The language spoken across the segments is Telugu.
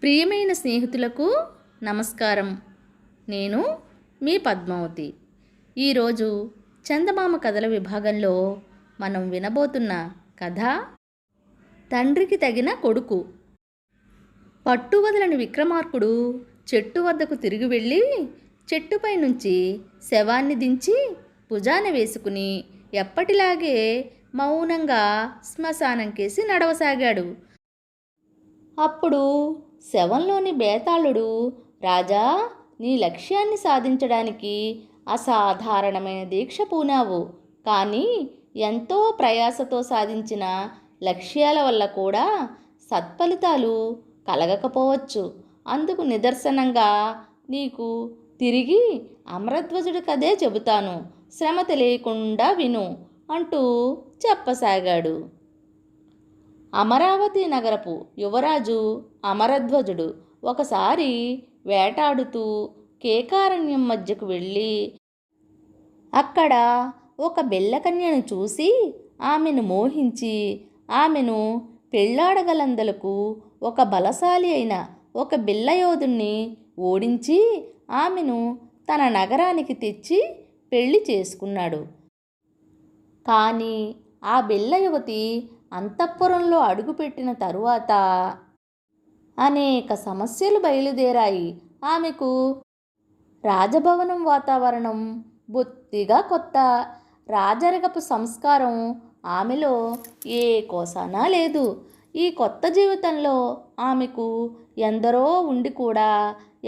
ప్రియమైన స్నేహితులకు నమస్కారం. నేను మీ పద్మావతి. ఈరోజు చందమామ కథల విభాగంలో మనం వినబోతున్న కథ తండ్రికి తగిన కొడుకు. పట్టువదలని విక్రమార్కుడు చెట్టు వద్దకు తిరిగి వెళ్ళి చెట్టుపై నుంచి శవాన్ని దించి భుజాన వేసుకుని ఎప్పటిలాగే మౌనంగా శ్మశానం కేసి నడవసాగాడు. అప్పుడు శవంలోని బేతాళుడు, రాజా, నీ లక్ష్యాన్ని సాధించడానికి అసాధారణమైన దీక్ష పూనావు. కానీ ఎంతో ప్రయాసతో సాధించిన లక్ష్యాల వల్ల కూడా సత్ఫలితాలు కలగకపోవచ్చు. అందుకు నిదర్శనంగా నీకు తిరిగి అమరధ్వజుడి కథే చెబుతాను, శ్రమ తెలియకుండా విను అంటూ చెప్పసాగాడు. అమరావతి నగరపు యువరాజు అమరధ్వజుడు ఒకసారి వేటాడుతూ కేకారణ్యం మధ్యకు వెళ్ళి అక్కడ ఒక బెల్లకన్యను చూసి ఆమెను మోహించి ఆమెను పెళ్ళాడగలందలకు ఒక బలశాలి అయిన ఒక బిల్లయోధుణ్ణి ఓడించి ఆమెను తన నగరానికి తెచ్చి పెళ్లి చేసుకున్నాడు. కానీ ఆ బిల్ల యువతి అంతఃపురంలో అడుగుపెట్టిన తరువాత అనేక సమస్యలు బయలుదేరాయి. ఆమెకు రాజభవనం వాతావరణం బొత్తిగా కొత్త. రాజరికపు సంస్కారం ఆమెలో ఏ కోసానా లేదు. ఈ కొత్త జీవితంలో ఆమెకు ఎందరో ఉండి కూడా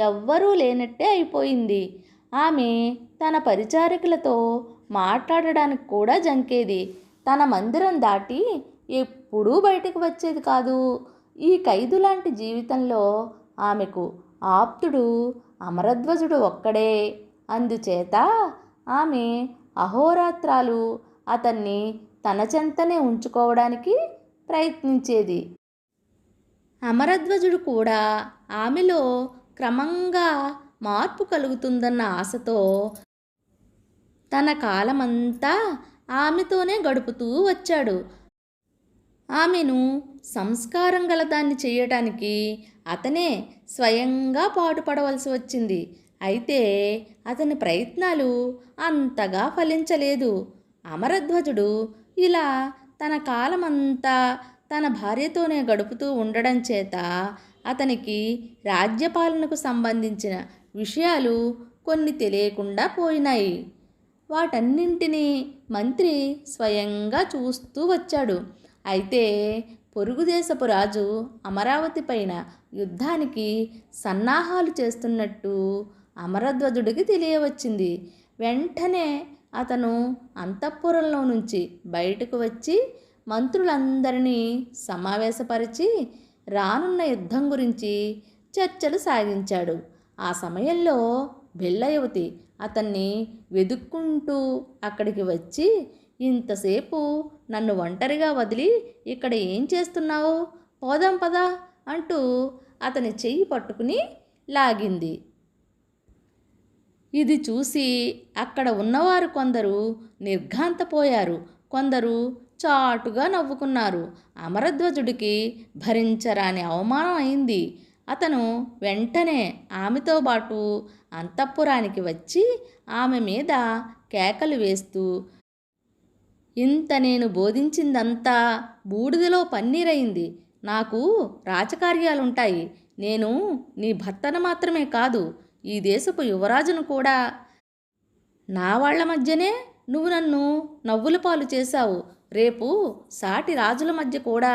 ఎవ్వరూ లేనట్టే అయిపోయింది. ఆమె తన పరిచారికలతో మాట్లాడడానికి కూడా జంకేది. తన మందిరం దాటి ఎప్పుడూ బయటకు వచ్చేది కాదు. ఈ ఖైదు లాంటి జీవితంలో ఆమెకు ఆప్తుడు అమరధ్వజుడు ఒక్కడే. అందుచేత ఆమె అహోరాత్రాలు అతన్ని తన చెంతనే ఉంచుకోవడానికి ప్రయత్నించేది. అమరధ్వజుడు కూడా ఆమెలో క్రమంగా మార్పు కలుగుతుందన్న ఆశతో తన కాలమంతా ఆమెతోనే గడుపుతూ వచ్చాడు. ఆమెను సంస్కారం గలదాన్ని చేయటానికి అతనే స్వయంగా పాటుపడవలసి వచ్చింది. అయితే అతని ప్రయత్నాలు అంతగా ఫలించలేదు. అమరధ్వజుడు ఇలా తన కాలమంతా తన భార్యతోనే గడుపుతూ ఉండడం చేత అతనికి రాజ్యపాలనకు సంబంధించిన విషయాలు కొన్ని తెలియకుండా పోయినాయి. వాటన్నింటినీ మంత్రి స్వయంగా చూస్తూ వచ్చాడు. అయితే పొరుగుదేశపు రాజు అమరావతి పైన యుద్ధానికి సన్నాహాలు చేస్తున్నట్టు అమరధ్వజుడికి తెలియవచ్చింది. వెంటనే అతను అంతఃపురంలో నుంచి బయటకు వచ్చి మంత్రులందరినీ సమావేశపరిచి రానున్న యుద్ధం గురించి చర్చలు సాగించాడు. ఆ సమయంలో బెల్లయువతి అతన్ని వెదుక్కుంటూ అక్కడికి వచ్చి, ఇంతసేపు నన్ను ఒంటరిగా వదిలి ఇక్కడ ఏం చేస్తున్నావు? పోదాం పదా అంటూ అతని చెయ్యి పట్టుకుని లాగింది. ఇది చూసి అక్కడ ఉన్నవారు కొందరు నిర్ఘాంతపోయారు, కొందరు చాటుగా నవ్వుకున్నారు. అమరధ్వజుడికి భరించరాని అవమానం అయింది. అతను వెంటనే ఆమెతో పాటు అంతఃపురానికి వచ్చి ఆమె మీద కేకలు వేస్తూ, ఇంత నేను బోధించిందంతా బూడిదలో పన్నీరైంది. నాకు రాజకార్యాలుంటాయి. నేను నీ భర్తను మాత్రమే కాదు, ఈ దేశపు యువరాజును కూడా. నా వాళ్ల మధ్యనే నువ్వు నన్ను నవ్వుల పాలు చేశావు. రేపు సాటి రాజుల మధ్య కూడా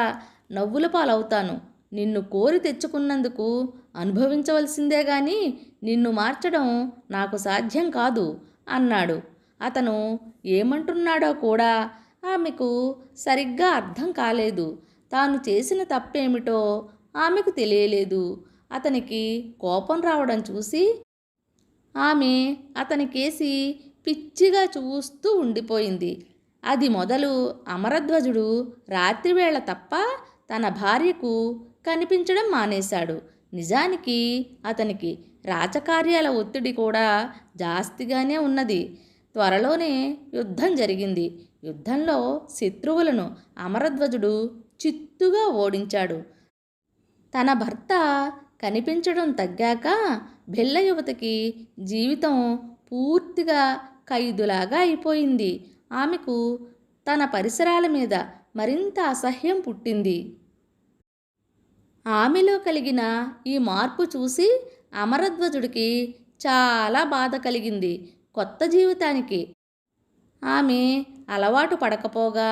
నవ్వుల పాలవుతాను. నిన్ను కోరి తెచ్చుకున్నందుకు అనుభవించవలసిందే గాని నిన్ను మార్చడం నాకు సాధ్యం కాదు అన్నాడు. అతను ఏమంటున్నాడో కూడా ఆమెకు సరిగ్గా అర్థం కాలేదు. తాను చేసిన తప్పేమిటో ఆమెకు తెలియలేదు. అతనికి కోపం రావడం చూసి ఆమె అతనికేసి పిచ్చిగా చూస్తూ ఉండిపోయింది. అది మొదలు అమరధ్వజుడు రాత్రివేళ తప్ప తన భార్యకు కనిపించడం మానేశాడు. నిజానికి అతనికి రాజకార్యాల ఒత్తిడి కూడా జాస్తిగానే ఉన్నది. త్వరలోనే యుద్ధం జరిగింది. యుద్ధంలో శత్రువులను అమరధ్వజుడు చిత్తుగా ఓడించాడు. తన భర్త కనిపించడం తగ్గాక బిళ్ళ యువతకి జీవితం పూర్తిగా ఖైదులాగా అయిపోయింది. ఆమెకు తన పరిసరాల మీద మరింత అసహ్యం పుట్టింది. ఆమెలో కలిగిన ఈ మార్పు చూసి అమరధ్వజుడికి చాలా బాధ కలిగింది. కొత్త జీవితానికి ఆమె అలవాటు పడకపోగా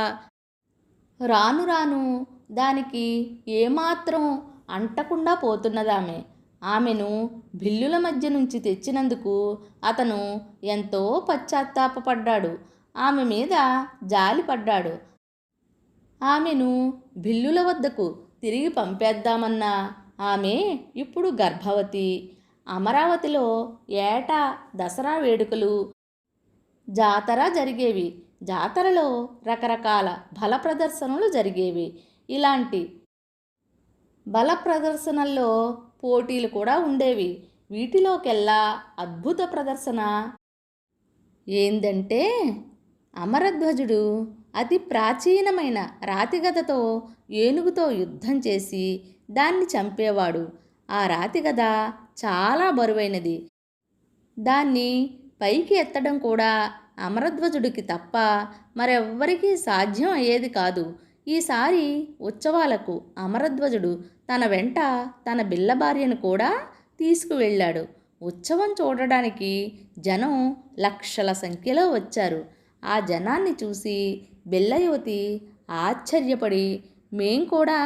రాను రాను దానికి ఏమాత్రం అంటకుండా పోతున్నదామె. ఆమెను బిల్లుల మధ్య నుంచి తెచ్చినందుకు అతను ఎంతో పశ్చాత్తాపపడ్డాడు. ఆమె మీద జాలిపడ్డాడు. ఆమెను బిల్లుల వద్దకు తిరిగి పంపేద్దామన్నా ఆమె ఇప్పుడు గర్భవతి. అమరావతిలో ఏటా దసరా వేడుకలు, జాతర జరిగేవి. జాతరలో రకరకాల బల ప్రదర్శనలు జరిగేవి. ఇలాంటి బల ప్రదర్శనల్లో పోటీలు కూడా ఉండేవి. వీటిలోకెల్లా అద్భుత ప్రదర్శన ఏందంటే అమరధ్వజుడు అతి ప్రాచీనమైన రాతిగదతో ఏనుగుతో యుద్ధం చేసి దాన్ని చంపేవాడు. ఆ రాతిగద చాలా బరువైనది. దాన్ని పైకి ఎత్తడం కూడా అమరధ్వజుడికి తప్ప మరెవ్వరికీ సాధ్యం అయ్యేది కాదు. ఈసారి ఉత్సవాలకు అమరధ్వజుడు తన వెంట తన బిల్ల భార్యను కూడా తీసుకువెళ్ళాడు. ఉత్సవం చూడడానికి జనం లక్షల సంఖ్యలో వచ్చారు. ఆ జనాన్ని చూసి బిల్ల యువతి ఆశ్చర్యపడి, మేం కూడా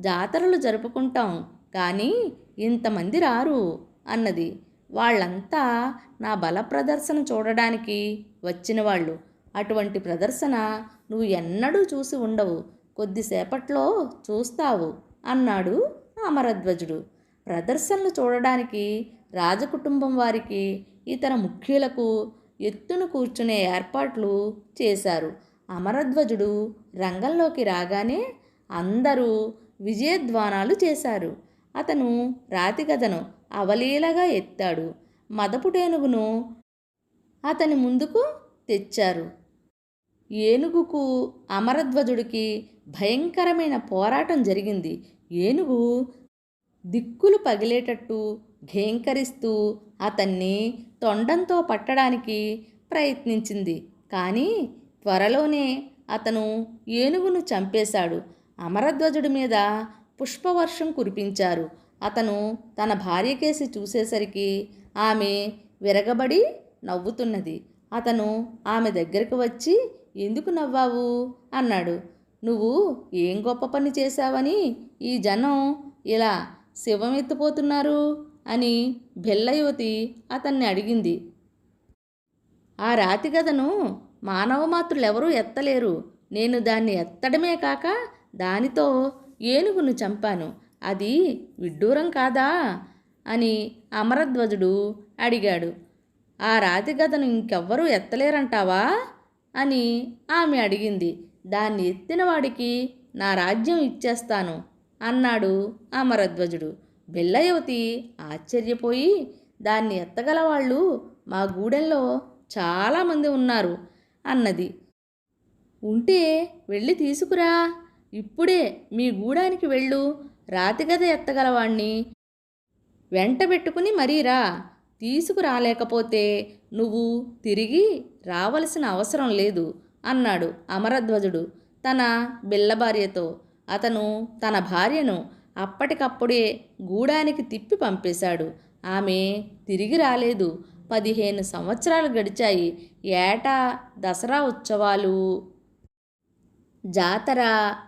జాతరలు జరుపుకుంటాం కానీ ఇంతమంది రారు అన్నది. వాళ్ళంతా నా బల ప్రదర్శన చూడడానికి వచ్చిన వాళ్ళు. అటువంటి ప్రదర్శన నువ్వు ఎన్నడూ చూసి ఉండవు. కొద్దిసేపట్లో చూస్తావు అన్నాడు అమరధ్వజుడు. ప్రదర్శనలు చూడడానికి రాజకుటుంబం వారికి, ఇతర ముఖ్యులకు ఎత్తున కూర్చునే ఏర్పాట్లు చేశారు. అమరధ్వజుడు రంగంలోకి రాగానే అందరూ విజయధ్వానాలు చేశారు. అతను రాతిగదను అవలీలగా ఎత్తాడు. మదపుటేనుగును అతని ముందుకు తెచ్చారు. ఏనుగుకు అమరధ్వజుడికి భయంకరమైన పోరాటం జరిగింది. ఏనుగు దిక్కులు పగిలేటట్టు ఘేంకరిస్తూ అతన్ని తొండంతో పట్టడానికి ప్రయత్నించింది. కానీ త్వరలోనే అతను ఏనుగును చంపేశాడు. అమరధ్వజుడి మీద పుష్పవర్షం కురిపించారు. అతను తన భార్యకేసి చూసేసరికి ఆమె విరగబడి నవ్వుతున్నది. అతను ఆమె దగ్గరకు వచ్చి, ఎందుకు నవ్వావు అన్నాడు. నువ్వు ఏం గొప్ప పని చేశావని ఈ జనం ఇలా శివమెత్తిపోతున్నారు అని బిల్ల యువతి అతన్ని అడిగింది. ఆ రాతిగదను మానవమాత్రులెవరూ ఎత్తలేరు. నేను దాన్ని ఎత్తడమే కాక దానితో ఏనుగును చంపాను. అది విడ్డూరం కాదా అని అమరధ్వజుడు అడిగాడు. ఆ రాతిగదను ఇంకెవ్వరూ ఎత్తలేరంటావా అని ఆమె అడిగింది. దాన్ని ఎత్తిన వాడికి నా రాజ్యం ఇచ్చేస్తాను అన్నాడు అమరధ్వజుడు. బిల్ల యువతి ఆశ్చర్యపోయి, దాన్ని ఎత్తగలవాళ్ళు మా గూడెంలో చాలామంది ఉన్నారు అన్నది. ఉంటే వెళ్ళి తీసుకురా. ఇప్పుడే మీ గూడానికి వెళ్ళు. రాతిగద ఎత్తగలవాణ్ణి వెంటబెట్టుకుని మరీరా. తీసుకురాలేకపోతే నువ్వు తిరిగి రావలసిన అవసరం లేదు అన్నాడు అమరధ్వజుడు తన బిల్ల భార్యతో. అతను తన భార్యను అప్పటికప్పుడే గూడానికి తిప్పి పంపేశాడు. ఆమె తిరిగి రాలేదు. 15 సంవత్సరాలు గడిచాయి. ఏటా దసరా ఉత్సవాలు, జాతర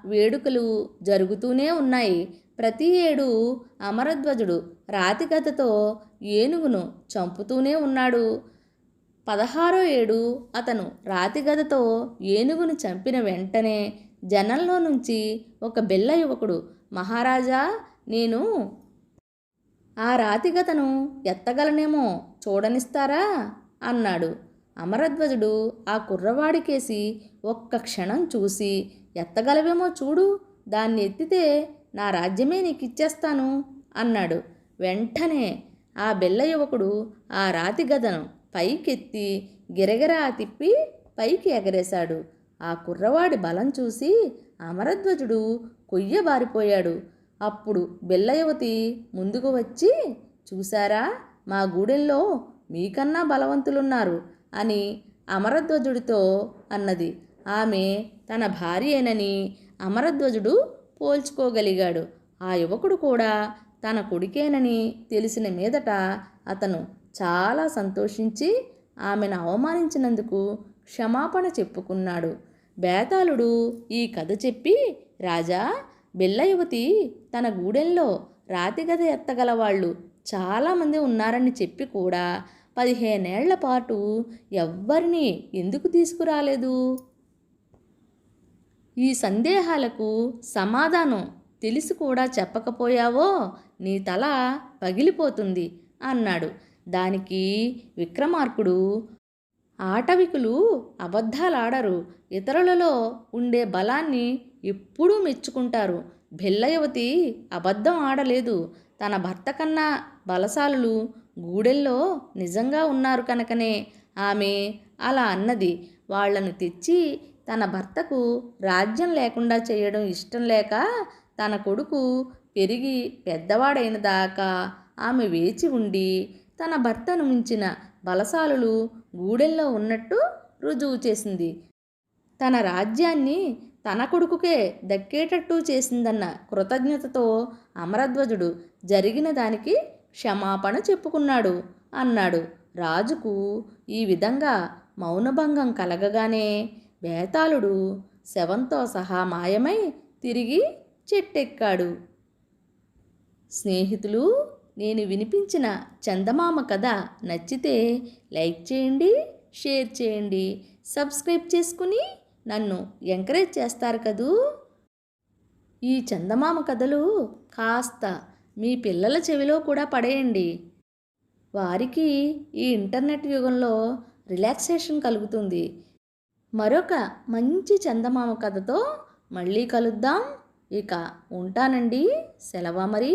వేడుకలు జరుగుతూనే ఉన్నాయి. ప్రతి ఏడు అమరధ్వజుడు రాతిగదతో ఏనుగును చంపుతూనే ఉన్నాడు. 16వ ఏడు అతను రాతిగదతో ఏనుగును చంపిన వెంటనే జనంలో నుంచి ఒక బిల్ల యువకుడు, మహారాజా, నేను ఆ రాతిగదను ఎత్తగలనేమో చూడనిస్తారా అన్నాడు. అమరధ్వజుడు ఆ కుర్రవాడికేసి ఒక్క క్షణం చూసి, ఎత్తగలవేమో చూడు, దాన్ని ఎత్తితే నా రాజ్యమే నీకిచ్చేస్తాను అన్నాడు. వెంటనే ఆ బిల్ల యువకుడు ఆ రాతిగదను పైకెత్తి గిరగిరా తిప్పి పైకి ఎగరేశాడు. ఆ కుర్రవాడి బలం చూసి అమరధ్వజుడు కొయ్యబారిపోయాడు. అప్పుడు బిల్లయువతి ముందుకు వచ్చి, చూసారా, మా గూడెంలో మీకన్నా బలవంతులున్నారు అని అమరధ్వజుడితో అన్నది. ఆమె తన భార్యేనని అమరధ్వజుడు పోల్చుకోగలిగాడు. ఆ యువకుడు కూడా తన కొడుకేనని తెలిసిన మీదట అతను చాలా సంతోషించి ఆమెను అవమానించినందుకు క్షమాపణ చెప్పుకున్నాడు. బేతాళుడు ఈ కథ చెప్పి, రాజా, బిల్లయువతి తన గూడెంలో రాతిగద ఎత్తగలవాళ్ళు చాలామంది ఉన్నారని చెప్పి కూడా 15 ఏళ్ల పాటు ఎవ్వరినీ ఎందుకు తీసుకురాలేదు? ఈ సందేహాలకు సమాధానం తెలిసి కూడా చెప్పకపోయావో నీ తల పగిలిపోతుంది అన్నాడు. దానికి విక్రమార్కుడు, ఆటవికులు అబద్ధాలాడరు, ఇతరులలో ఉండే బలాన్ని ఎప్పుడూ మెచ్చుకుంటారు. బిల్లయువతి అబద్ధం ఆడలేదు. తన భర్త కన్నా బలశాలులు గూడెల్లో నిజంగా ఉన్నారు కనుకనే ఆమె అలా అన్నది. వాళ్లను తెచ్చి తన భర్తకు రాజ్యం లేకుండా చేయడం ఇష్టం లేక తన కొడుకు పెరిగి పెద్దవాడైన దాకా ఆమె వేచి ఉండి తన భర్తను మించిన బలశాలులు గూడెల్లో ఉన్నట్టు రుజువు చేసింది. తన రాజ్యాన్ని తన కొడుకుకే దక్కేటట్టు చేసిందన్న కృతజ్ఞతతో అమరధ్వజుడు జరిగిన దానికి క్షమాపణ చెప్పుకున్నాడు అన్నాడు. రాజుకు ఈ విధంగా మౌనభంగం కలగగానే బేతాళుడు శవంతో సహా మాయమై తిరిగి చెట్టెక్కాడు. స్నేహితులు, నేను వినిపించిన చందమామ కథ నచ్చితే లైక్ చేయండి, షేర్ చేయండి, సబ్స్క్రైబ్ చేసుకుని నన్ను ఎంకరేజ్ చేస్తారు కదూ. ఈ చందమామ కథలు కాస్త మీ పిల్లల చెవిలో కూడా పడేయండి. వారికి ఈ ఇంటర్నెట్ యుగంలో రిలాక్సేషన్ కలుగుతుంది. మరొక మంచి చందమామ కథతో మళ్ళీ కలుద్దాం. ఇక ఉంటానండి. సెలవు మరి.